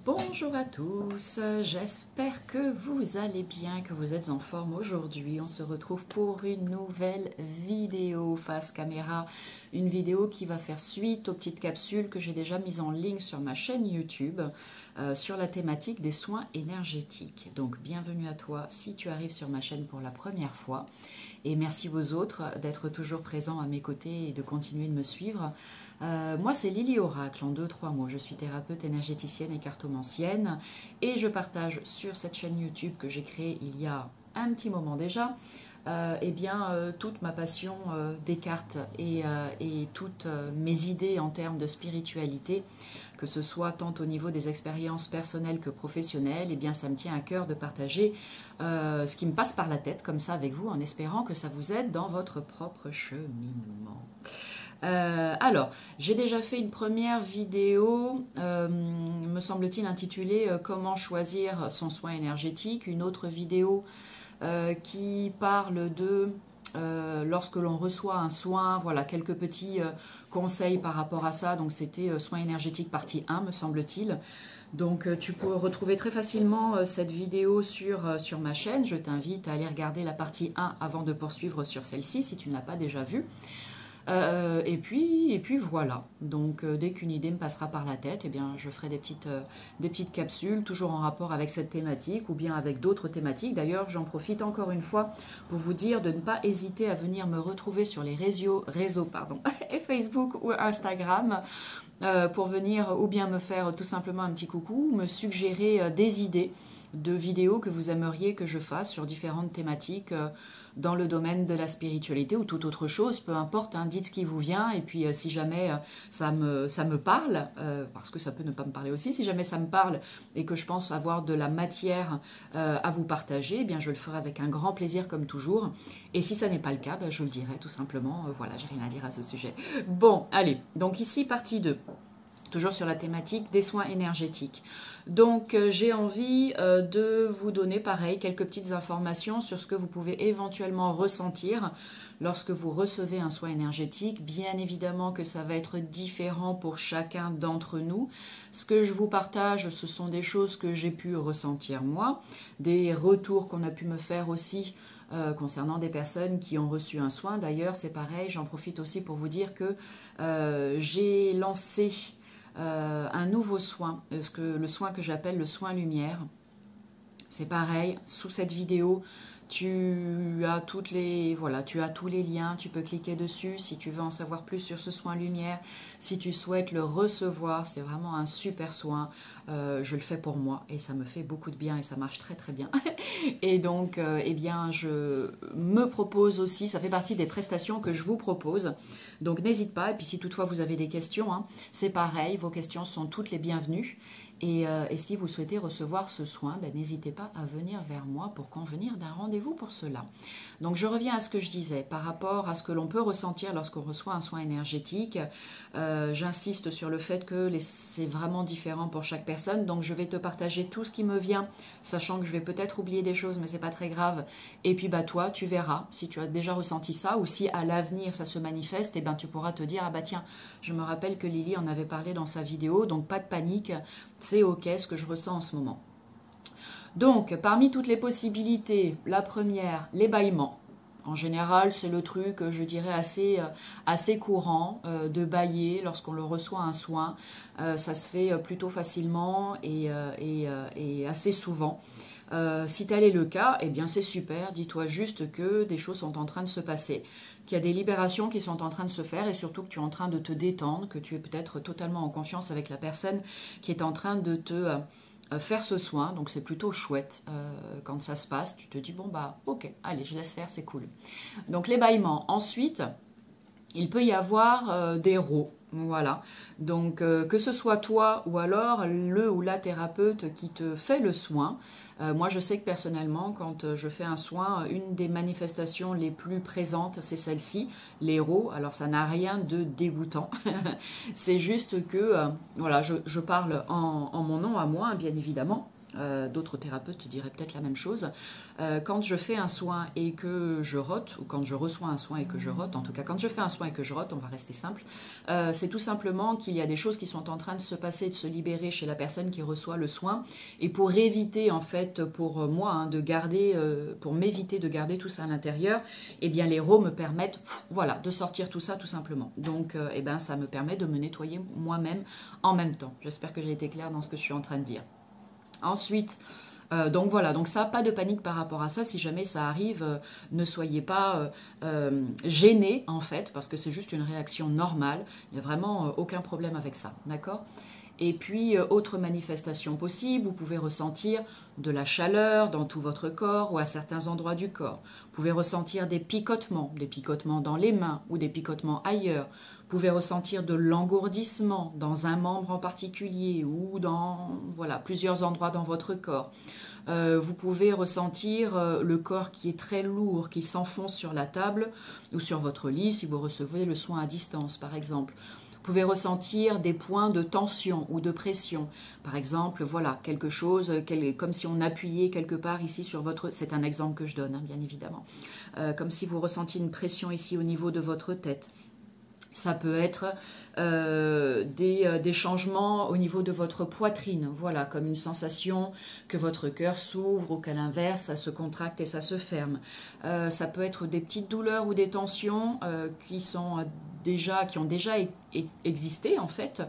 Bonjour à tous, j'espère que vous allez bien, que vous êtes en forme aujourd'hui. On se retrouve pour une nouvelle vidéo face caméra, une vidéo qui va faire suite aux petites capsules que j'ai déjà mises en ligne sur ma chaîne YouTube sur la thématique des soins énergétiques. Donc bienvenue à toi si tu arrives sur ma chaîne pour la première fois et merci aux autres d'être toujours présents à mes côtés et de continuer de me suivre. Moi, c'est Lily Oracle en 2-3 mots. Je suis thérapeute énergéticienne et cartomancienne et je partage sur cette chaîne YouTube que j'ai créée il y a un petit moment déjà toute ma passion des cartes et toutes mes idées en termes de spiritualité, que ce soit tant au niveau des expériences personnelles que professionnelles. Ça me tient à cœur de partager ce qui me passe par la tête comme ça avec vous en espérant que ça vous aide dans votre propre cheminement. J'ai déjà fait une première vidéo, me semble-t-il, intitulée Comment choisir son soin énergétique. Une autre vidéo qui parle de lorsque l'on reçoit un soin, voilà, quelques petits conseils par rapport à ça. Donc c'était soins énergétiques partie 1, me semble-t-il. Donc tu peux retrouver très facilement cette vidéo sur ma chaîne. Je t'invite à aller regarder la partie 1 avant de poursuivre sur celle-ci si tu ne l'as pas déjà vue. Et puis voilà, donc dès qu'une idée me passera par la tête, je ferai des petites capsules, toujours en rapport avec cette thématique ou bien avec d'autres thématiques. D'ailleurs, j'en profite encore une fois pour vous dire de ne pas hésiter à venir me retrouver sur les réseaux et Facebook ou Instagram pour venir ou bien me faire tout simplement un petit coucou, ou me suggérer des idées de vidéos que vous aimeriez que je fasse sur différentes thématiques dans le domaine de la spiritualité ou toute autre chose, peu importe, hein, dites ce qui vous vient. Et puis si jamais ça me parle, parce que ça peut ne pas me parler aussi, si jamais ça me parle et que je pense avoir de la matière à vous partager, je le ferai avec un grand plaisir comme toujours. Et si ça n'est pas le cas, je le dirai tout simplement. Voilà, j'ai rien à dire à ce sujet. Bon, allez, donc ici partie 2. Toujours sur la thématique des soins énergétiques. Donc j'ai envie de vous donner pareil quelques petites informations sur ce que vous pouvez éventuellement ressentir lorsque vous recevez un soin énergétique. Bien évidemment que ça va être différent pour chacun d'entre nous. Ce que je vous partage, ce sont des choses que j'ai pu ressentir moi, des retours qu'on a pu me faire aussi concernant des personnes qui ont reçu un soin. D'ailleurs, c'est pareil, j'en profite aussi pour vous dire que j'ai lancé un nouveau soin, le soin que j'appelle le soin lumière. C'est pareil, sous cette vidéo, tu as tous les liens, tu peux cliquer dessus si tu veux en savoir plus sur ce soin lumière, si tu souhaites le recevoir. C'est vraiment un super soin, je le fais pour moi et ça me fait beaucoup de bien et ça marche très très bien. Et donc je me propose aussi, ça fait partie des prestations que je vous propose, donc n'hésite pas. Et puis si toutefois vous avez des questions, hein, c'est pareil, vos questions sont toutes les bienvenues. Et si vous souhaitez recevoir ce soin, n'hésitez pas à venir vers moi pour convenir d'un rendez-vous pour cela. Donc je reviens à ce que je disais par rapport à ce que l'on peut ressentir lorsqu'on reçoit un soin énergétique. J'insiste sur le fait que c'est vraiment différent pour chaque personne. Donc je vais te partager tout ce qui me vient, sachant que je vais peut-être oublier des choses, mais c'est pas très grave. Et puis toi, tu verras si tu as déjà ressenti ça ou si à l'avenir ça se manifeste, tu pourras te dire tiens, je me rappelle que Lily en avait parlé dans sa vidéo, donc pas de panique. C'est ok ce que je ressens en ce moment. Donc, parmi toutes les possibilités, la première, les bâillements. En général, c'est le truc, je dirais, assez courant de bâiller lorsqu'on le reçoit un soin. Ça se fait plutôt facilement et assez souvent. Si tel est le cas, c'est super. Dis-toi juste que des choses sont en train de se passer, qu'il y a des libérations qui sont en train de se faire et surtout que tu es en train de te détendre, que tu es peut-être totalement en confiance avec la personne qui est en train de te faire ce soin. Donc c'est plutôt chouette quand ça se passe. Tu te dis ok, allez, je laisse faire, c'est cool. Donc les bâillements. Ensuite, il peut y avoir des rots. Voilà, donc que ce soit toi ou alors le ou la thérapeute qui te fait le soin. Moi je sais que personnellement quand je fais un soin, une des manifestations les plus présentes c'est celle-ci, les rots. Alors ça n'a rien de dégoûtant, c'est juste que je parle en mon nom à moi bien évidemment. D'autres thérapeutes diraient peut-être la même chose. Quand je fais un soin et que je rote, ou quand je reçois un soin et que je rote, en tout cas quand je fais un soin et que je rote, on va rester simple, c'est tout simplement qu'il y a des choses qui sont en train de se passer, de se libérer chez la personne qui reçoit le soin. Et pour éviter, en fait, pour moi, hein, de garder, pour m'éviter de garder tout ça à l'intérieur, eh bien les RAW me permettent, voilà, de sortir tout ça tout simplement. Donc, eh ben, ça me permet de me nettoyer moi-même en même temps. J'espère que j'ai été claire dans ce que je suis en train de dire. Ensuite, donc voilà, donc ça, pas de panique par rapport à ça. Si jamais ça arrive, ne soyez pas gênés en fait, parce que c'est juste une réaction normale. Il n'y a vraiment aucun problème avec ça, d'accord? Et puis, autre manifestation possible, vous pouvez ressentir de la chaleur dans tout votre corps ou à certains endroits du corps. Vous pouvez ressentir des picotements dans les mains ou des picotements ailleurs. Vous pouvez ressentir de l'engourdissement dans un membre en particulier ou dans voilà, plusieurs endroits dans votre corps. Vous pouvez ressentir le corps qui est très lourd, qui s'enfonce sur la table ou sur votre lit si vous recevez le soin à distance par exemple. Vous pouvez ressentir des points de tension ou de pression. Par exemple, voilà, quelque chose, comme si on appuyait quelque part ici sur votre... C'est un exemple que je donne, hein, bien évidemment. Comme si vous ressentiez une pression ici au niveau de votre tête. Ça peut être des changements au niveau de votre poitrine, voilà, comme une sensation que votre cœur s'ouvre ou qu'à l'inverse, ça se contracte et ça se ferme. Ça peut être des petites douleurs ou des tensions qui ont déjà existé en fait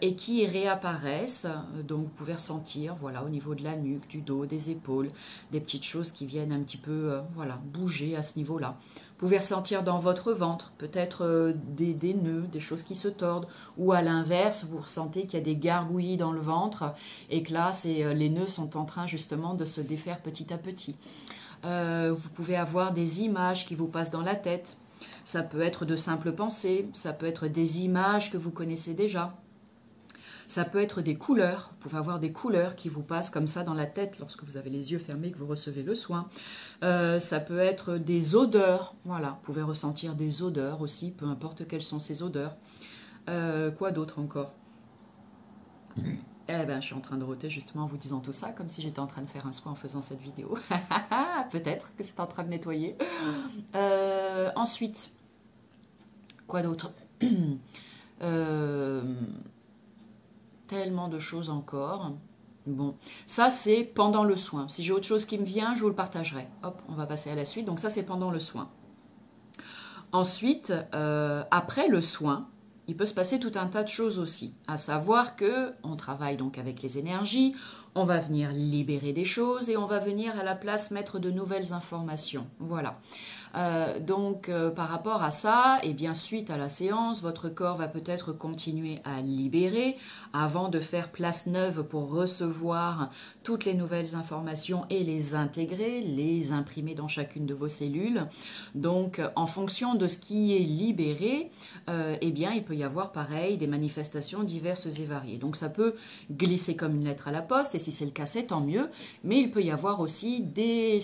et qui réapparaissent. Donc vous pouvez ressentir, voilà, au niveau de la nuque, du dos, des épaules, des petites choses qui viennent un petit peu, voilà, bouger à ce niveau-là. Vous pouvez ressentir dans votre ventre peut-être des nœuds, des choses qui se tordent, ou à l'inverse, vous ressentez qu'il y a des gargouillis dans le ventre et que là, les nœuds sont en train justement de se défaire petit à petit. Vous pouvez avoir des images qui vous passent dans la tête. Ça peut être de simples pensées, ça peut être des images que vous connaissez déjà. Ça peut être des couleurs, vous pouvez avoir des couleurs qui vous passent comme ça dans la tête lorsque vous avez les yeux fermés et que vous recevez le soin. Ça peut être des odeurs, voilà, vous pouvez ressentir des odeurs aussi, peu importe quelles sont ces odeurs. Quoi d'autre encore? Eh ben, je suis en train de roter justement en vous disant tout ça, comme si j'étais en train de faire un soin en faisant cette vidéo. Peut-être que c'est en train de nettoyer. Ensuite, quoi d'autre? Tellement de choses encore. Bon, ça c'est pendant le soin. Si j'ai autre chose qui me vient, je vous le partagerai. Hop, on va passer à la suite. Donc ça c'est pendant le soin. Ensuite, après le soin, il peut se passer tout un tas de choses aussi. À savoir que on travaille donc avec les énergies, on va venir libérer des choses et on va venir à la place mettre de nouvelles informations. Voilà. Donc par rapport à ça, et bien suite à la séance, votre corps va peut-être continuer à libérer avant de faire place neuve pour recevoir toutes les nouvelles informations et les intégrer, les imprimer dans chacune de vos cellules. Donc en fonction de ce qui est libéré, eh bien il peut y avoir pareil des manifestations diverses et variées. Donc ça peut glisser comme une lettre à la poste et si c'est le cas c'est tant mieux, mais il peut y avoir aussi des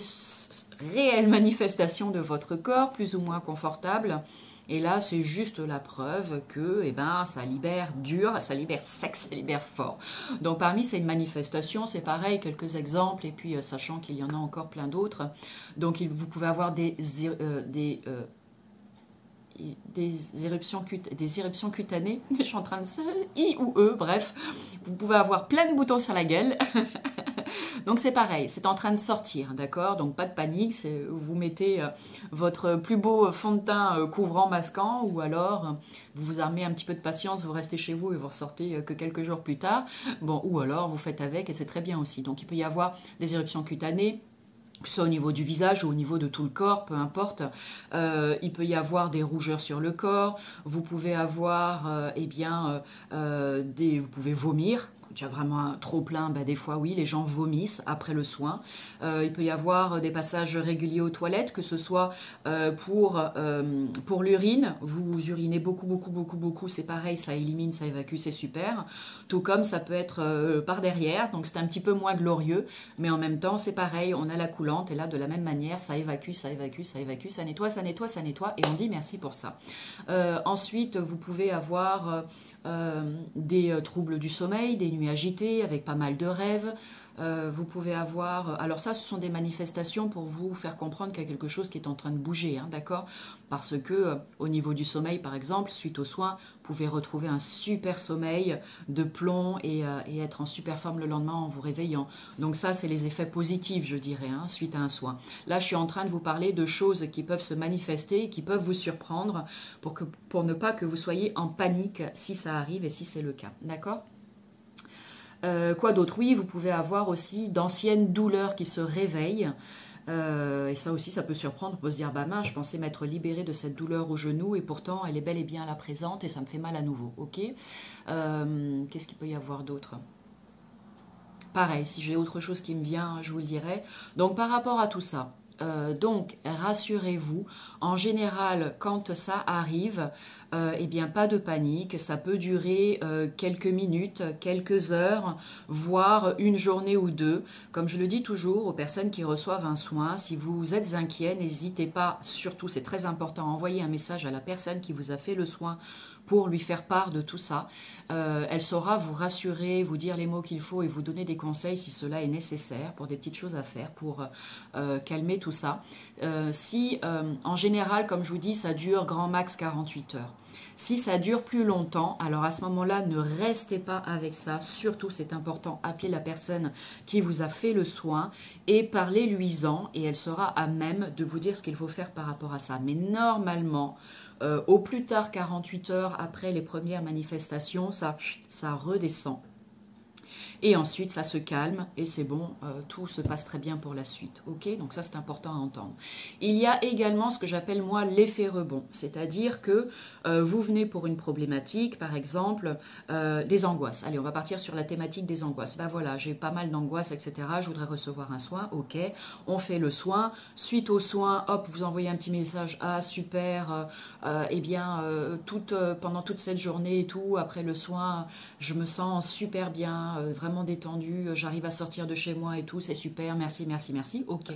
réelles manifestations de votre corps, plus ou moins confortables. Et là, c'est juste la preuve que eh ben, ça libère dur, ça libère sec, ça libère fort. Donc parmi ces manifestations, c'est pareil, quelques exemples, et puis sachant qu'il y en a encore plein d'autres. Donc vous pouvez avoir des éruptions cutanées, je suis en train de I ou E, bref, vous pouvez avoir plein de boutons sur la gueule. Donc c'est pareil, c'est en train de sortir, d'accord? Donc pas de panique, vous mettez votre plus beau fond de teint couvrant, masquant, ou alors vous vous armez un petit peu de patience, vous restez chez vous et vous ressortez que quelques jours plus tard. Bon, ou alors vous faites avec et c'est très bien aussi. Donc il peut y avoir des éruptions cutanées, que ce soit au niveau du visage ou au niveau de tout le corps, peu importe. Il peut y avoir des rougeurs sur le corps, vous pouvez avoir, vous pouvez vomir. Quand il y a vraiment un trop plein, des fois oui, les gens vomissent après le soin. Il peut y avoir des passages réguliers aux toilettes, que ce soit pour l'urine, vous urinez beaucoup, c'est pareil, ça élimine, ça évacue, c'est super. Tout comme ça peut être par derrière, donc c'est un petit peu moins glorieux, mais en même temps c'est pareil, on a la coulante et là de la même manière, ça évacue, ça nettoie, et on dit merci pour ça. Ensuite, vous pouvez avoir des troubles du sommeil, des nuits agitées avec pas mal de rêves. Vous pouvez avoir... Alors ça, ce sont des manifestations pour vous faire comprendre qu'il y a quelque chose qui est en train de bouger, hein, d'accord? Parce que au niveau du sommeil, par exemple, suite aux soins, vous pouvez retrouver un super sommeil de plomb et être en super forme le lendemain en vous réveillant. Donc ça, c'est les effets positifs, je dirais, hein, suite à un soin. Là, je suis en train de vous parler de choses qui peuvent se manifester, qui peuvent vous surprendre, pour ne pas que vous soyez en panique si ça arrive et si c'est le cas, d'accord? Quoi d'autre? Oui, vous pouvez avoir aussi d'anciennes douleurs qui se réveillent. Et ça aussi, ça peut surprendre. On peut se dire, bah mince, je pensais m'être libérée de cette douleur au genou et pourtant, elle est bel et bien là présente et ça me fait mal à nouveau. Ok. Qu'est-ce qu'il peut y avoir d'autre? Pareil, si j'ai autre chose qui me vient, je vous le dirai. Donc, par rapport à tout ça, donc, rassurez-vous, en général, quand ça arrive, eh bien, pas de panique, ça peut durer quelques minutes, quelques heures, voire une journée ou deux. Comme je le dis toujours aux personnes qui reçoivent un soin, si vous êtes inquiet, n'hésitez pas, surtout, c'est très important, à envoyer un message à la personne qui vous a fait le soin pour lui faire part de tout ça. Elle saura vous rassurer, vous dire les mots qu'il faut et vous donner des conseils si cela est nécessaire, pour des petites choses à faire, pour calmer tout ça. En général, comme je vous dis, ça dure grand max 48 heures. Si ça dure plus longtemps, alors à ce moment-là, ne restez pas avec ça. Surtout, c'est important, appelez la personne qui vous a fait le soin et parlez-lui-en et elle sera à même de vous dire ce qu'il faut faire par rapport à ça. Mais normalement, au plus tard 48 heures après les premières manifestations, ça redescend. Et ensuite, ça se calme et c'est bon, tout se passe très bien pour la suite. Ok, donc ça, c'est important à entendre. Il y a également ce que j'appelle, moi, l'effet rebond. C'est-à-dire que vous venez pour une problématique, par exemple, des angoisses. Allez, on va partir sur la thématique des angoisses. Ben voilà, j'ai pas mal d'angoisses, etc. Je voudrais recevoir un soin. Ok, on fait le soin. Suite au soin, hop, vous envoyez un petit message. Ah, super. Eh bien, pendant toute cette journée et tout, après le soin, je me sens super bien, vraiment détendue, j'arrive à sortir de chez moi et tout, c'est super, merci, merci, merci, ok.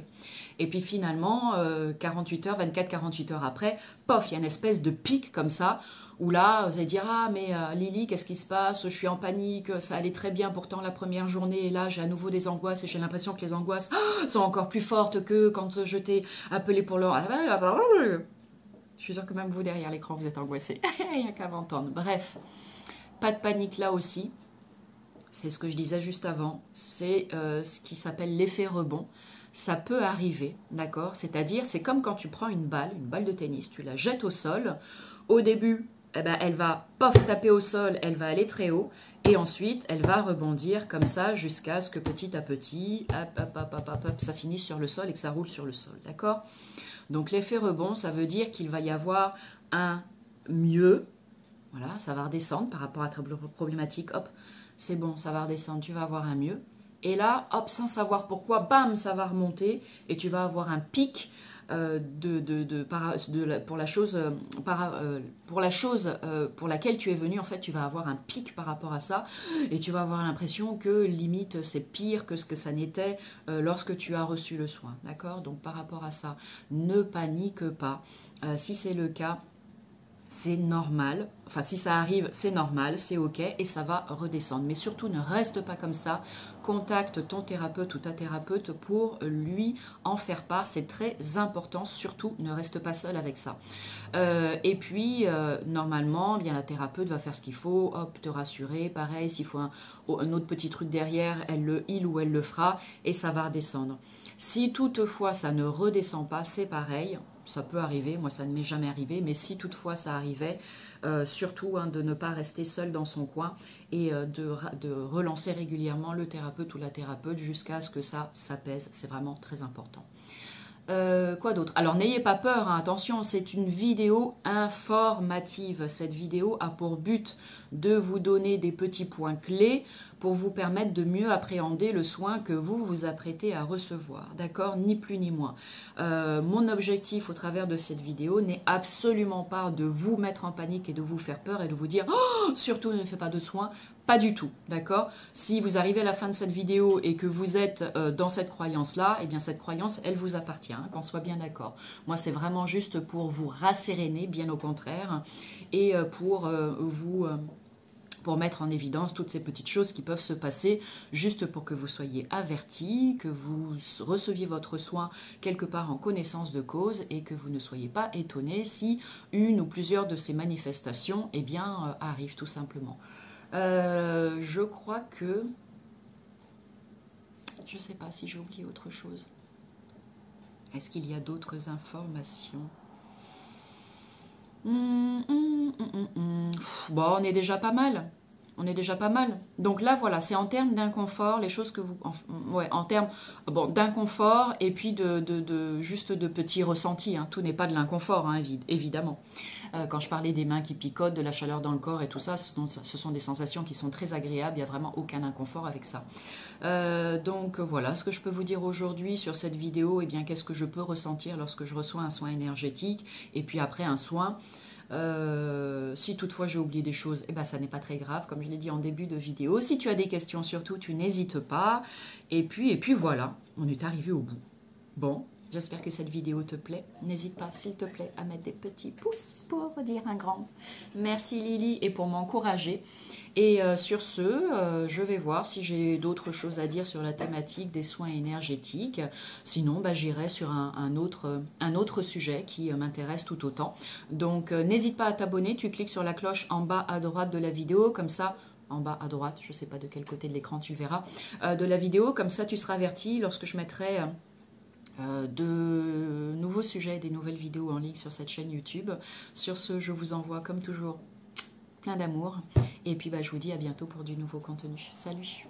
Et puis finalement, 48 heures, 24-48 heures après, pof, il y a une espèce de pic comme ça, où là, vous allez dire, ah mais Lily, qu'est-ce qui se passe? Je suis en panique, ça allait très bien pourtant la première journée, et là j'ai à nouveau des angoisses, et j'ai l'impression que les angoisses sont encore plus fortes que quand je t'ai appelé pour leur... Je suis sûre que même vous, derrière l'écran, vous êtes angoissés. Il n'y a qu'à m'entendre. Bref, pas de panique là aussi. C'est ce que je disais juste avant. C'est ce qui s'appelle l'effet rebond. Ça peut arriver, d'accord? C'est-à-dire, c'est comme quand tu prends une balle de tennis, tu la jettes au sol. Au début, eh ben, elle va pof taper au sol, elle va aller très haut. Et ensuite, elle va rebondir comme ça jusqu'à ce que petit à petit, ça finisse sur le sol et que ça roule sur le sol, d'accord? Donc l'effet rebond, ça veut dire qu'il va y avoir un mieux. Voilà, ça va redescendre par rapport à ta problématique. Hop, c'est bon, ça va redescendre, tu vas avoir un mieux. Et là, hop, sans savoir pourquoi, bam, ça va remonter et tu vas avoir un pic pour la chose pour laquelle tu es venu. En fait, tu vas avoir un pic par rapport à ça et tu vas avoir l'impression que limite c'est pire que ce que ça n'était lorsque tu as reçu le soin. D'accord? Donc par rapport à ça, ne panique pas. Si c'est le cas, c'est normal, enfin si ça arrive, c'est normal, c'est ok et ça va redescendre. Mais surtout ne reste pas comme ça, contacte ton thérapeute ou ta thérapeute pour lui en faire part, c'est très important, surtout ne reste pas seul avec ça. Et puis normalement, bien la thérapeute va faire ce qu'il faut, hop, te rassurer, pareil, s'il faut un autre petit truc derrière, il ou elle le fera et ça va redescendre. Si toutefois ça ne redescend pas, c'est pareil. Ça peut arriver, moi ça ne m'est jamais arrivé, mais si toutefois ça arrivait, surtout de ne pas rester seul dans son coin et de relancer régulièrement le thérapeute ou la thérapeute jusqu'à ce que ça s'apaise, c'est vraiment très important. Quoi d'autre? Alors n'ayez pas peur, hein, attention, c'est une vidéo informative. Cette vidéo a pour but de vous donner des petits points clés pour vous permettre de mieux appréhender le soin que vous vous apprêtez à recevoir. D'accord? Ni plus ni moins. Mon objectif au travers de cette vidéo n'est absolument pas de vous mettre en panique et de vous faire peur et de vous dire oh, surtout ne faites pas de soins. Pas du tout, d'accord? Si vous arrivez à la fin de cette vidéo et que vous êtes dans cette croyance-là, eh bien cette croyance, elle vous appartient, hein, qu'on soit bien d'accord. Moi, c'est vraiment juste pour vous rasséréner, bien au contraire, et pour pour mettre en évidence toutes ces petites choses qui peuvent se passer, juste pour que vous soyez avertis, que vous receviez votre soin quelque part en connaissance de cause et que vous ne soyez pas étonnés si une ou plusieurs de ces manifestations eh bien, arrivent tout simplement. Je crois que... Je ne sais pas si j'ai oublié autre chose. Est-ce qu'il y a d'autres informations? Bon, on est déjà pas mal. On est déjà pas mal. Donc là, voilà, c'est en termes d'inconfort, les choses que vous... ouais, en termes bon, d'inconfort et puis juste de petits ressentis. Hein. Tout n'est pas de l'inconfort, hein, évidemment. Quand je parlais des mains qui picotent, de la chaleur dans le corps et tout ça, ce sont des sensations qui sont très agréables. Il n'y a vraiment aucun inconfort avec ça. Donc voilà, ce que je peux vous dire aujourd'hui sur cette vidéo, eh bien, qu'est-ce que je peux ressentir lorsque je reçois un soin énergétique et puis après un soin... si toutefois j'ai oublié des choses, eh ben, ça n'est pas très grave, comme je l'ai dit en début de vidéo. Si tu as des questions, surtout, tu n'hésites pas. Et puis voilà, on est arrivé au bout. Bon, j'espère que cette vidéo te plaît. N'hésite pas, s'il te plaît, à mettre des petits pouces pour dire un grand merci Lily et pour m'encourager. Et sur ce, je vais voir si j'ai d'autres choses à dire sur la thématique des soins énergétiques. Sinon, bah, j'irai sur un autre sujet qui m'intéresse tout autant. Donc, n'hésite pas à t'abonner. Tu cliques sur la cloche en bas à droite de la vidéo. Comme ça, en bas à droite, je ne sais pas de quel côté de l'écran tu verras, de la vidéo. Comme ça, tu seras averti lorsque je mettrai... de nouveaux sujets, des nouvelles vidéos en ligne sur cette chaîne YouTube. Sur ce, je vous envoie comme toujours plein d'amour et puis bah, je vous dis à bientôt pour du nouveau contenu. Salut!